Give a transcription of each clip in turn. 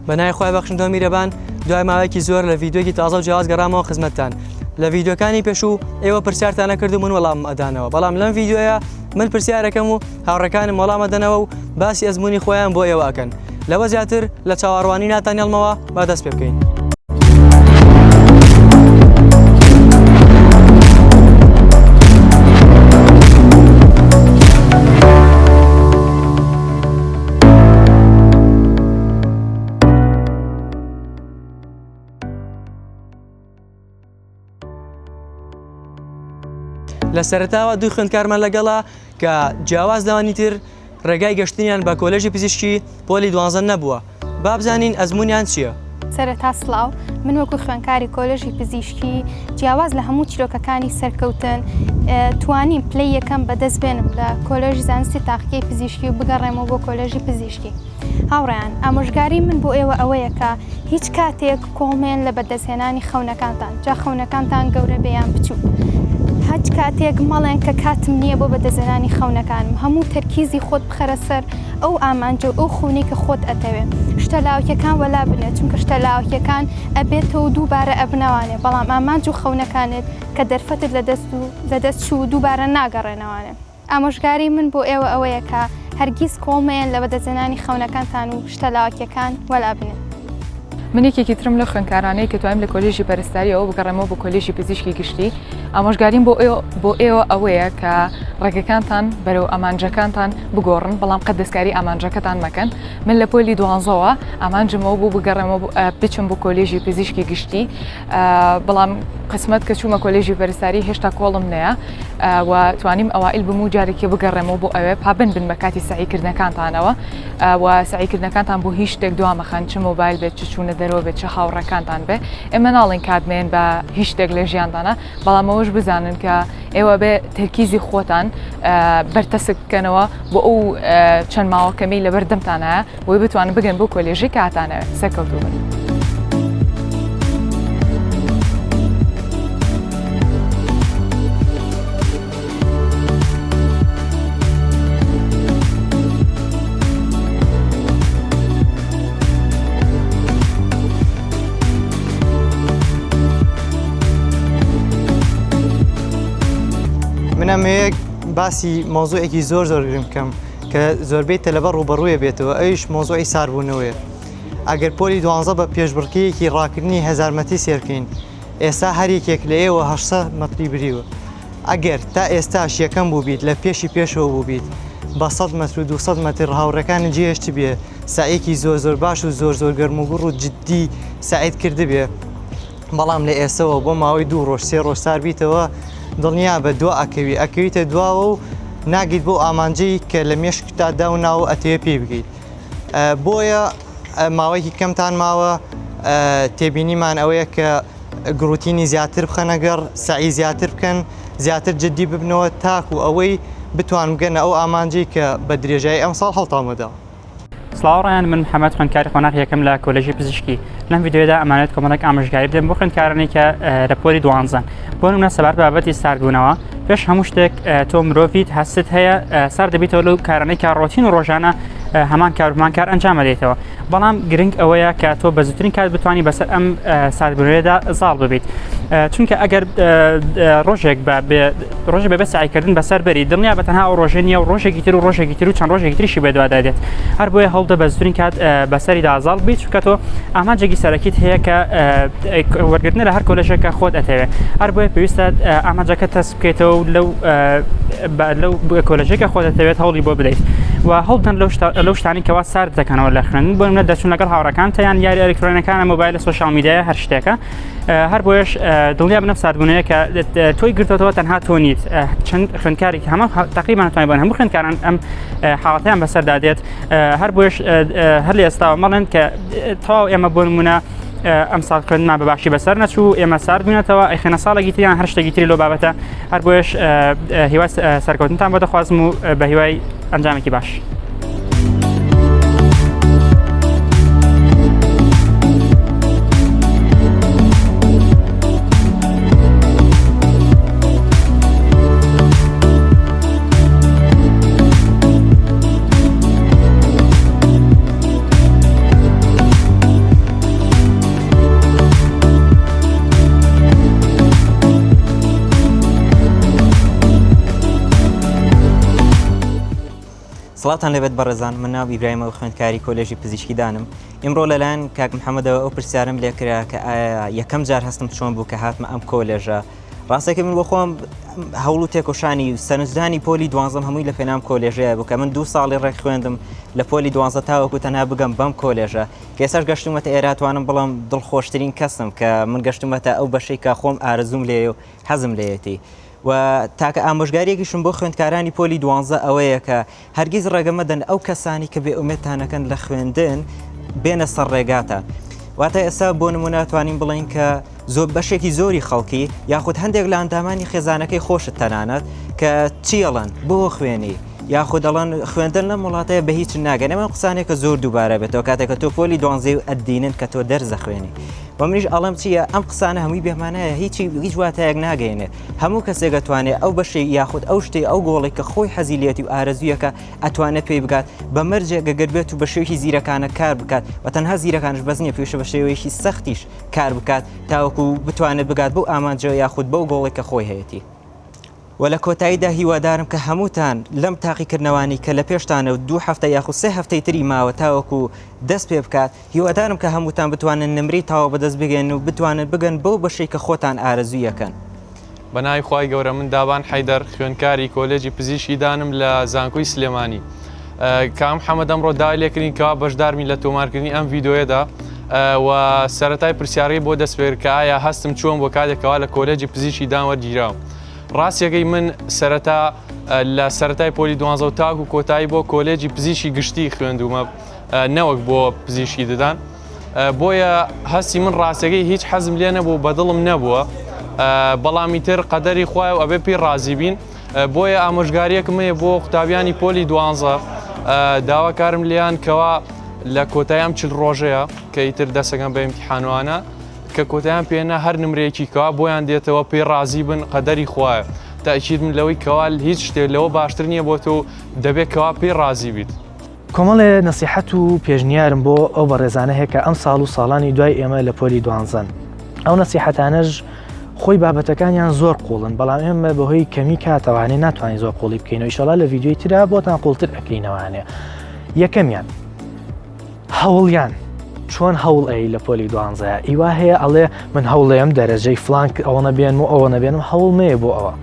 بەنای خۆی بەخشندەوە میرەبان دوای ماوەیەکی زۆر لە ڤیدیۆکی تازە و جیاواز گەڕامەوە خزمەتتان لە ڤیدیۆکانی پێشوو ئێوە پرسیارتانە کردو من وەڵام ئەدانەوە بەڵام لەم ڤیدیۆیە من پرسیارەکەم و هاوڕەکانم وەڵام ئەدەنەوە و باسی ئەزمموی خۆیان بۆ ئێوە ئەکەن لەوە زیاتر لە چاوەڕوانی ناتانێڵمەوە با دەست پێ بکەین. لە سەرەتاوە دوو خوێندکارمان لەگەڵا کە جیاواز لەوانی تر ڕێگای گەشتنیان بە کۆلێژی پزیشکی پۆلی 12 نەبووە. با بزانین ئەزممویان چییە؟ سەرەتا سڵاو، من وەکو خوێندکاری کۆلێژی پزیشکی جیاواز لە هەموو چیرۆکەکانی سەرکەوتن توانیم پلەی یەکەم بەدەست بێنم لە کۆلێژی زانستی تاقیکەی پزیشکی و بگەڕێمەوە بۆ کۆلێژی پزیشکی. هاوڕێیان، ئامۆژگاری من بۆ ئێوە ئەوەیە کە هیچ کاتێک کۆڵمێن لە بەدەستهێنانی خەونەکانتان، جا خەونەکانتان گەورە بێیان بچوو. هەچ کاتێک مەڵێن کە کاتم نییە بۆ بەدەستهێنانی خەونەکانم، هەموو تەرکیزی خۆت بخەرە سەر ئەو ئامانجە و ئەو خونی کە خۆت ئەتەوێ. شتە لاوکیەکان وەلا بنێت، چونکە شتە لاوکیەکان ئەبێتەوە دووبارە ئەبنەوانێ، بەڵام ئامانج و خەونەکانت کە دەرفەتت لە دەست چوو دووبارە ناگەڕێنەوانێ. ئامۆژگاری من بۆ ئێوە ئەوەیە کە هەرگیز کۆڵمێن لە بەدەستهێنانی خەونەکانتان و شتە لاوکیەکان وەلا بنێت. من یەکێکی ترم لە خوێندکارانەی کە توانیم لە کۆلێژی پەرستاریەوە بگەڕێمەوە بۆ کۆلێژی پزیشکی گشتی. ئامۆژگاریم بۆ ئێوە ئەوەیە کە ڕێگەکانتان بەرەو ئامانجەکانتان بگۆڕن، بەڵام قەت دەستکاری ئامانجەکەتان مەکەن. من لە پۆلی 12ەوە ئامانجمەوە بوو بگەڕێمەوە بچم بۆ کۆلێژی پزیشکی گشتی، بەڵام قسمەت کە چوومە کۆلێژی پەرستاری هێشتا کۆڵم نەیە و توانیم ئەوائل بم و جارێکی بگەڕێمەوە بۆ ئەوێ پابند بن بە کاتی سعیکردنەکانتانەوە و سعیکردنەکانتان بۆ هیچ شتێک دوامەخەن، چ مۆبایل بێت، چ چوونە دەرەوە بێت، چه هاوڕەکانتان بێ. ئێمە ناڵێن کاتمێن بە هیچ شتێک لە ژیاندانە، بەڵام ئەوەش بزانن کە ئێوە بێ تەرکیزی خۆتان بەرتەسک بکەنەوە بۆ ئەو چەند ماوەکەمی لە بەردەمتانەیە بۆی بتوانن بگەن بۆ کۆلێژی کاتانەوە سەرکەوتوو بن. منم هەیە باسی مۆزوعێکی زۆر گرنگ بکەم کە زۆربەی تەلەبە ڕوبەڕوویە بێتەوە، ئەویش مۆزوعی ساربوونەوەیە. ئەگەر پۆلی 12 بە پێشبڕکێیەکی ڕاکردنی 1000 مەتری سێرکەین، ئێستا هەر یەکێک لە ئێوە 800 مەتری بریوە. ئەگەر تا ئێستاش یەکەم بوو بیت لە پێشەوە بوو بیت بە 100 مەتر و 200 مەتر هاوڕەکانی جێهێشت بێ، سایەکی زۆر باش و زۆر گەرموگوڕ و جددی سعید کرد بێ، بەڵام لە ئێسەوە بۆ ماوەی 2 ڕۆژ 3 ڕۆژ سار بیتەوە دڵنیا بە دو ئەکەویتە دواوە و ناگیت بۆ ئامانجەی کە لە مێشکتا داوناوە ئەتەوێ پێ بگەیت. بۆیە ماوەیەکی کەمتان ماوە تێبینیمان ئەوەیە کە گروتینی زیاتر بخەنەگەڕ، سعی زیاتر بکەن، زیاتر جددی ببنەوە تاکو ئەوەی بتوان بگەنە ئەو ئامانجەی کە بە درێژایی ئەمساڵ هەڵتامەدا. سڵاوڕیان، من محەممەد خوێندکاری خۆناغ یەکەم لە کۆلێژی پزیشکی. لەم ڤیدیۆدا ئەمانێت کۆمەڵێک ئامۆژگاری بدەم بۆ خوێندکارانی کە لە پۆلی 12 بۆ نمونە سەبارەت بە بابەتی ساردبوونەوە. پێش هەموو شتێک تۆ مرۆڤیت هەست هەیە سار دەبیتەوە لەو کارانەی کە ڕۆتین و ڕۆژانە هەمان کار ئەنجام دێتەوە، بەڵام گرنگ ئەوەیە کە تۆ بە زووترین کات بتوانانی بەسەر ئەم ساردبوونەوەدا زاڵ ببیت، چونکە ئەگەر ڕۆژێک بەبێ سعیکردن بەسەر بەری دڵنیا بە تەنها ئەو ڕۆژێ نیە و ڕۆژێکی تر و ڕۆژێکی تر و چەند ڕۆژێکی تریشی بێ دووادە دێت. هەر بۆیە هەوڵدە بە زووترین کات بەسەریدا زاڵ بیت، چونکە تۆ ئامانجێکی سەرەکیت هەیە کە وەرگرتنە لە هەر کۆلێژێکە خۆت ئەتەوێ. هەر بۆیە پێویستە ئامانجەکە تەست بکەیتەوە و لەو کۆلێژێکە خۆت دەتەوێت هەوڵی بۆ بدەیت و هەڵدەن لەو شتانی کەوا سارد دەکەنەوە لە خوێندن، بۆ منە دەچون لەگەڵ هاوڕەکان تەیان یاری ئەلکترۆنیەکانە مۆبایل لە سۆشیال میدیایە هەر شتێکە. هەر بۆیش دڵنیا بنە ساردبوونەیە کە تۆی گرتەوە تەنها تۆ نیت، چەند خوێندکاری هەمە تقریبان ناتوانین بۆن هەموو خوێندکاران ئەم حاڵەتیان بەسەردا دێت. هەر بۆیش هەر لە ئێستاوە مەڵێن کە تەواو ئێمە بۆ نمونە ئەم ساڵ خوێندنمان بەباشی بەسەر نەچوو، ئێمە سارد بووینەتەوە ئەیخێنە ساڵێکی تریان هەر شتێکی تری لەو بابەتە. هەر بۆیش هیوای سەرکەوتنتان بۆ دەخوازم و بە هیوای ئەنجامێکی باش. سڵاتان لەبێت بەڕێزان من ناو ئیبراهیمەوە خوێندکاری کۆلێژی پزیشکی دانم ئێمڕۆ لەلایەن کاک محەممەدەوە ئەو پرسیارم لێکرا کە یەکەم جار هەستم چۆن بوو کە هاتمە ئەم کۆلێژە ڕاستێکی من بۆ خۆم هەوڵ و تێکۆشانی سەرنجدانی پۆلی دوانزەم هەمووی لە پێنام کۆلێژەیە بوو کە من 2 ساڵی ڕێک خوێندم لە پۆلی دوانزە تاوەکو تەنها بگەم بەم کۆلێژە کە ئێساش گەشتومەتە ئێراتوانم بڵام دڵخۆشترین کەسم کە من گەشتومەتە ئەو بەشەی کا خۆم ئارەزوم لێ و حەزم لێتی و تاکە ئامۆژگاریەکیشم بۆ خوێندکارانی پۆلی دوانزە ئەوەیە کە هەرگیز ڕێگەمەدەن ئەو کەسانی کە بێ ئومێدتانەکەن لە خوێندن بێنە سەر ڕێگاتە واتە ئێستا بۆ نموناتوانین بڵین کە بەشێکی زۆری خەڵکی یاخود هەندێک لە ئەندامانی خێزانەکەی خۆشت تەنانەت کە چیەڵەن بۆ خوێنی یاخود دەڵەن خوێندن لە وڵاتەیە بە هیچ ناگەن ئەمە قسانێکە زۆر دووبارە بێتەوە کاتێککە تۆ پۆلی دوانزەی و ئەدینن کە تۆ دەرزە خوێنی و منیش ئەڵم چییە ئەم قسانە هەمووی بێمانایە هیچ واتایەک ناگەینێ هەموو کەسێک دەتوانێت ئەو بەشی یاخود ئەو شتەی ئەو گۆڵی کە خۆی حەزیلێتی و ئارەزویەکە ئەتوانێت پێی بگات بە مەرجێک گەگەر بێت و بە شێوەیەکی زیرەکانە کار بکات و تەنها زیرەکانش بەس نییە پێویستە بە شێوەیەکی سەختیش کار بکات تاوەکو بتوانێت بگات بەو ئامانجەوە یاخود بەو گۆڵی کە خۆی هەیەی و لە کۆتاییدا هیوادارم کە هەمووتان لەم تاقیکردنەوەی کە لە پێشتانە و 2 هەفتە یاخود 3 هەفتەی تری ماوە تاوەکو دەست پێ بکات هیوادارم کە هەمووتان بتوانن نمری تاوە بەدەست بگەن و بتوانن بگەن بەو بەشەی کە خۆتان ئارەزوویەکەن بە ناوی خوای گەورە من دابان حەیدەر خوێندکاری کۆلێجی پزیشکی دانم لە زانکۆی سلێمانی کام محەممەد ئەمڕۆ داوای لێکردین کەوا بەشدارمی لە تۆمارکردنی ئەم ڤیدۆیەدا و سەرەتای پرسیارەی بۆ دەستپێر کە ئایا هەستم چۆن بۆ کاتێکەوە لە کۆلێجی پزیشکی دانوەرگیراوە ڕاستیەکەی من سەرەتا لە سەرەتای پۆلی دوانزە و تاک و کۆتایی بۆ کۆلێجی پزیشکی گشتی خوێندومە نەوەک بۆ پزیشکی ددان بۆیە هەستی من ڕاستەکەی هیچ حەزم لێ نەبوو بەدڵم نەبووە بەڵامی تر قەدەری خوای و ئەبێ پێی ڕازی بین بۆیە ئامۆژگاریەکم هەیە بۆ قوتابیانی پۆلی دوانزە داواکارم لیان کەوا لە کۆتاییام 40 ڕۆژەیە کە ئیتر دەسەکەم بە ئیمتیحانوانە کە کۆتاییان پێێنە هەر نمرەیەکی کەوا بۆیان دێتەوە پێی ڕازی بن قەدەری خوایە تاکید من لەوەی کەوا هیچ شتێک لەوە باشتر نییە بۆ تۆ دەبێت کەوا پێی ڕازی بیت کۆمەڵێ نەسیحەت و پێشنیارم بۆ ئەو بەڕێزانە هەیە کە ئەم ساڵ و ساڵانی دوای ئێمە لە پۆلی دوانزەن ئەو نەسیحەتانەش خۆی بابەتەکانیان زۆر قوڵن بەڵام ئێمە بەهۆی کەمی کاتەوانێ ناتوانین زۆر قوڵی بکەین و ئیشەڵا لە ڤیدیۆی ترا بۆتان قوڵتر ئەەکەینەوانێ یەکەمیان هەوڵیان چۆن هەوڵ ئەی لە پۆلی دوانزەیە ئیوا هەیە ئەڵێ من هەوڵەیەم دەرەجەی فلان ئەوە نەبێن و ئەوە نەبێنم هەوڵ مەیە بۆ ئەوە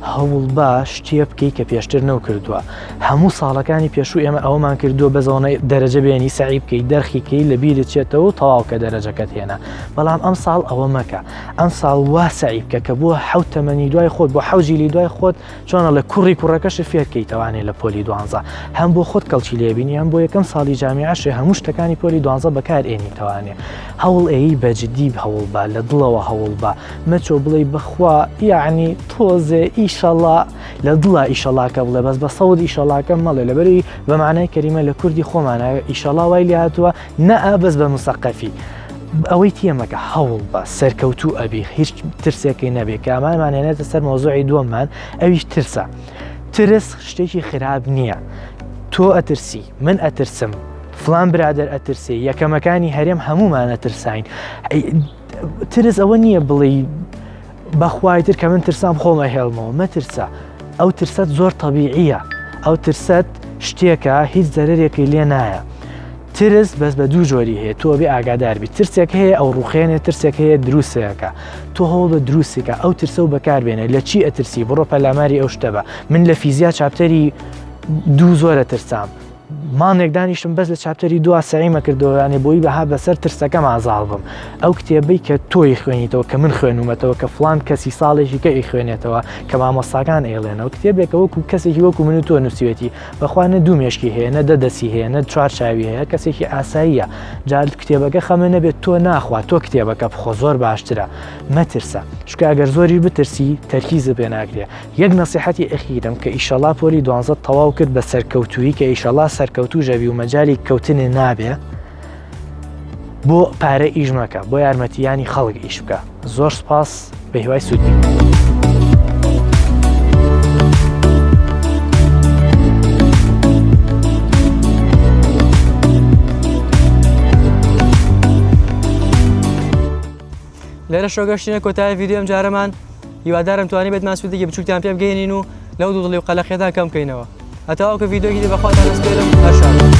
هەوڵ بە شتێ بکەی کە پێشتر نەوکردووە هەموو ساڵەکانی پێشوو ئێمە ئەومان کردووە بەزەوەی دەرەجە بێنی سعی بکەی دەرخیکەی لە بیرت چێتەوە و تەواو کە دەرەجەکەت هێنا بەڵام ئەم ساڵ ئەوە مەکە ئەم ساڵ وا سعی بکە کە بووە 7 تەمەنی دوای خۆت بۆ 7 جیلی دوای خۆت چۆنە لە کوڕی کوڕەکەش فێرکەیتەوانێت لە پۆلی دوانزە هەم بۆ خۆت کەڵکی لێبینی هەم بۆ یەکەم ساڵی جامیعەشێ هەموو شتەکانی پۆلی دوانزە بەکار ئێنیتەوانێ هەوڵ ئەی بەجددی هەوڵ بە لە دڵەوە هەوڵ بە مەچۆ بڵێ بخوا یعنی تۆزێ ئیشەڵا لە دڵە ئیشەڵاکە بڵێ بەس بە سەود ئیشەڵاکە مەڵێ لەبەری بە معنای کەریمە لە کوردی خۆمانە ئیشەڵا وای لێ هاتووە نەئە بەس بە موسەقەفی ئەوەی تێمەکە هەوڵ بە سەرکەوتوو ئەبی هیچ ترسێکی نەبێ کە ئامانمانێنێتە سەر مۆزوعی دووەممان ئەویش ترسە ترس شتێکی خراپ نییە تۆ ئەترسی من ئەترسم فلان برادر ئەترسی یەکەمەکانی هەرێم هەمومان ئەترساین ترس ئەوە نییە بڵێ بەخوایتر کە من ترسام خۆمە هێڵمەوە مەترسە ئەو ترسەت زۆر تەبیعیە ئەو ترسەت شتێکە هیچ زەرێکی لێ نایە ترس بەس بە دوو جۆری هەیە تۆ بێ ئاگاداربی ترسێک هەیە ئەو ڕوخێنێ ترسێک هەیە دروستەکە تۆ هەوڵ بە دروستێکە ئەو ترسە و بەکاربێنێ لە چی ئەترسی بڕۆ پەلاماری ئەو شتە بە من لە فیزیا چاپتەری 2 زۆرە ترسام مانێک دانیشتم بەس لە چاپتەری 2 سعیمە کردەوەیانێ بۆی بەها بەسەر ترسەکەم ئازاڵ بم ئەو کتێبەی کە تۆی خوێنیتەوە کە من خوێنومەتەوە کە فلان کەسی ساڵێکی کە ئیخوێنێتەوە کە مامۆستاکان ئێڵێنەوە کتێبێکە وەکو کەسێکی وەکو من و تۆ نووسیوەتی بەخوا نە 2 مێشکی هەیە نە 10 دەسی هەیە نە 4 چاوی هەیە کەسێکی ئاساییە جار کتێبەکە خەمە نەبێت تۆ ناخوا تۆ کتێبەکە بخۆ زۆر باشترە مەترسە چکە ئەگەر زۆری بترسی تەرکیزت پێ ناکرێ یەک نەسیحەتی ئەخیرم کە ئیشەڵا پۆلی دوانزە تەواو کرد بە سەرکەوتووی کە ئیشەڵا سەرکەوتوو ژەبی و مەجای کەوتنێ نابێ بۆ پارە ئیش مەکە بۆ یارمەتیانی خەڵک ئیش بکە زۆر سپاس بە هیوای سوودی لێرە شۆگەشتینە کۆتایی ڤیدیۆم جارەمان هیوادارم توانی بێت ماسوودێکی بچووکتان پێ بگەینین و لەو دوو دڵی و قەلەقیەدا کەم بکەینەوە هەتاواکە ڤیددیۆگی بەخواتان دەستپێلم هەشار.